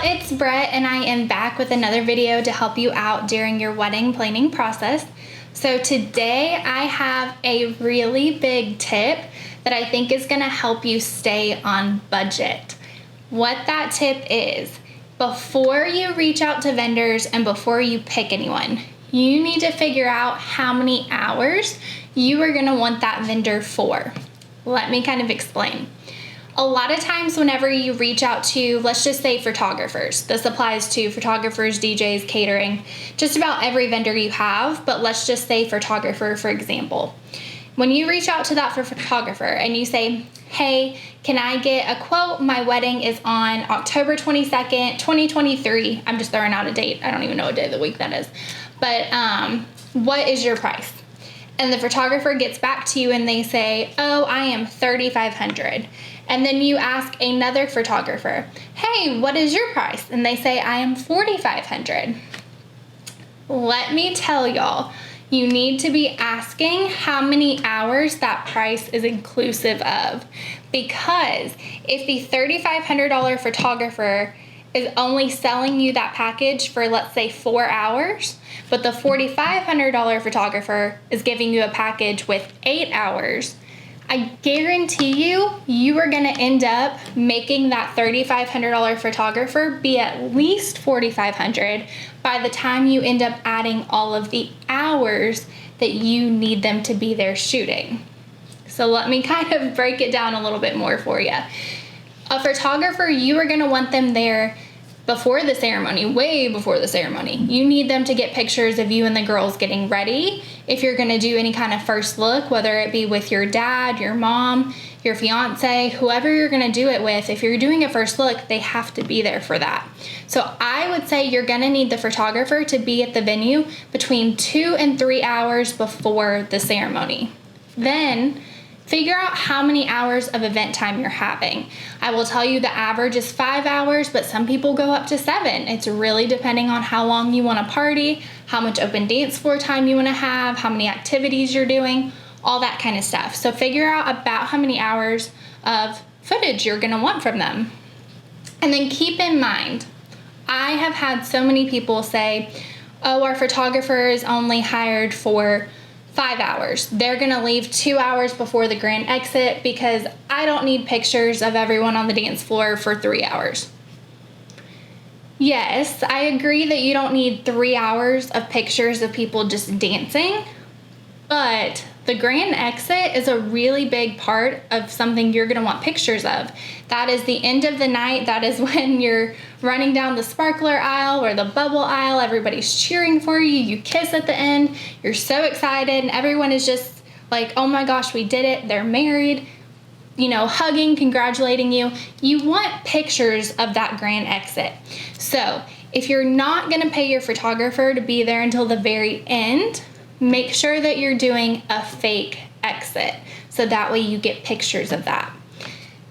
it's Brett, and I am back with another video to help you out during your wedding planning process. So today I have a really big tip that I think is going to help you stay on budget. What that tip is, before you reach out to vendors and before you pick anyone, you need to figure out how many hours you are going to want that vendor for. Let me kind of explain. A lot of times whenever you reach out to, let's just say photographers, this applies to photographers, DJs, catering, just about every vendor you have, but let's just say photographer, for example. When you reach out to that photographer and you say, hey, can I get a quote? My wedding is on October 22nd, 2023. I'm just throwing out a date. I don't even know what day of the week that is. But what is your price? And the photographer gets back to you and they say, oh, I am $3,500. And then you ask another photographer, hey, what is your price? And they say, I am $4,500. Let me tell y'all, you need to be asking how many hours that price is inclusive of. Because if the $3,500 photographer is only selling you that package for, let's say, 4 hours, but the $4,500 photographer is giving you a package with 8 hours, I guarantee you are going to end up making that $3,500 photographer be at least $4,500 by the time you end up adding all of the hours that you need them to be there shooting. So let me kind of break it down a little bit more for you. A photographer, you are going to want them there before the ceremony, way before the ceremony. You need them to get pictures of you and the girls getting ready. If you're going to do any kind of first look, whether it be with your dad, your mom, your fiance, whoever you're going to do it with, if you're doing a first look, they have to be there for that. So I would say you're going to need the photographer to be at the venue between 2 and 3 hours before the ceremony. Then figure out how many hours of event time you're having. I will tell you the average is 5 hours, but some people go up to 7. It's really depending on how long you want to party, how much open dance floor time you want to have, how many activities you're doing, all that kind of stuff. So figure out about how many hours of footage you're going to want from them. And then keep in mind, I have had so many people say, oh, our photographer is only hired for 5 hours. They're going to leave 2 hours before the grand exit because I don't need pictures of everyone on the dance floor for 3 hours. Yes, I agree that you don't need 3 hours of pictures of people just dancing, but the grand exit is a really big part of something you're going to want pictures of. That is the end of the night. That is when you're running down the sparkler aisle or the bubble aisle. Everybody's cheering for you. You kiss at the end. You're so excited. And everyone is just like, oh my gosh, we did it. They're married, hugging, congratulating you. You want pictures of that grand exit. So if you're not going to pay your photographer to be there until the very end, make sure that you're doing a fake exit so that way you get pictures of that.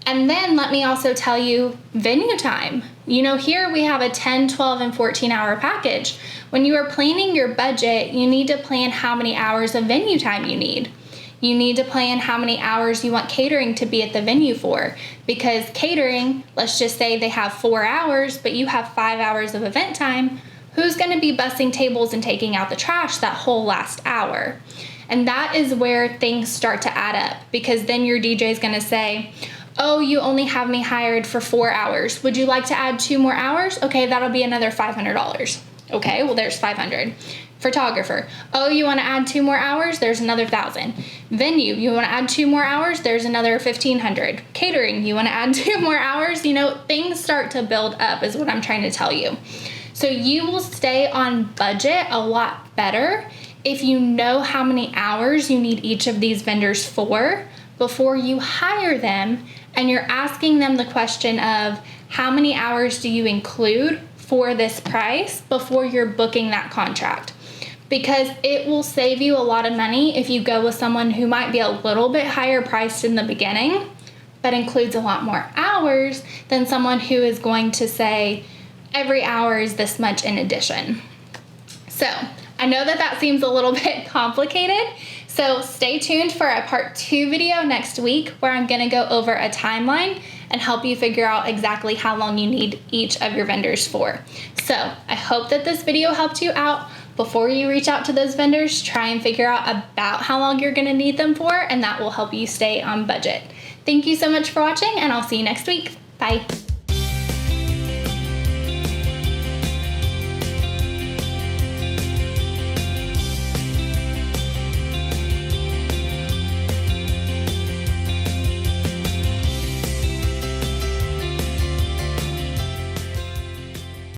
And then let me also tell you venue time. Here we have a 10, 12, and 14 hour package. When you are planning your budget, you need to plan how many hours of venue time you need. You need to plan how many hours you want catering to be at the venue for, because catering, let's just say they have 4 hours, but you have 5 hours of event time. Who's going to be bussing tables and taking out the trash that whole last hour? And that is where things start to add up, because then your DJ is going to say, oh, you only have me hired for 4 hours. Would you like to add 2 more hours? Okay, that'll be another $500. Okay, well, there's $500. Photographer, oh, you want to add 2 more hours? There's another $1,000. Venue, you want to add 2 more hours? There's another $1,500. Catering, you want to add 2 more hours? Things start to build up is what I'm trying to tell you. So you will stay on budget a lot better if you know how many hours you need each of these vendors for before you hire them, and you're asking them the question of how many hours do you include for this price before you're booking that contract. Because it will save you a lot of money if you go with someone who might be a little bit higher priced in the beginning, but includes a lot more hours than someone who is going to say, every hour is this much in addition. So I know that seems a little bit complicated. So stay tuned for a part 2 video next week where I'm going to go over a timeline and help you figure out exactly how long you need each of your vendors for. So I hope that this video helped you out. Before you reach out to those vendors, try and figure out about how long you're gonna need them for, and that will help you stay on budget. Thank you so much for watching, and I'll see you next week. Bye.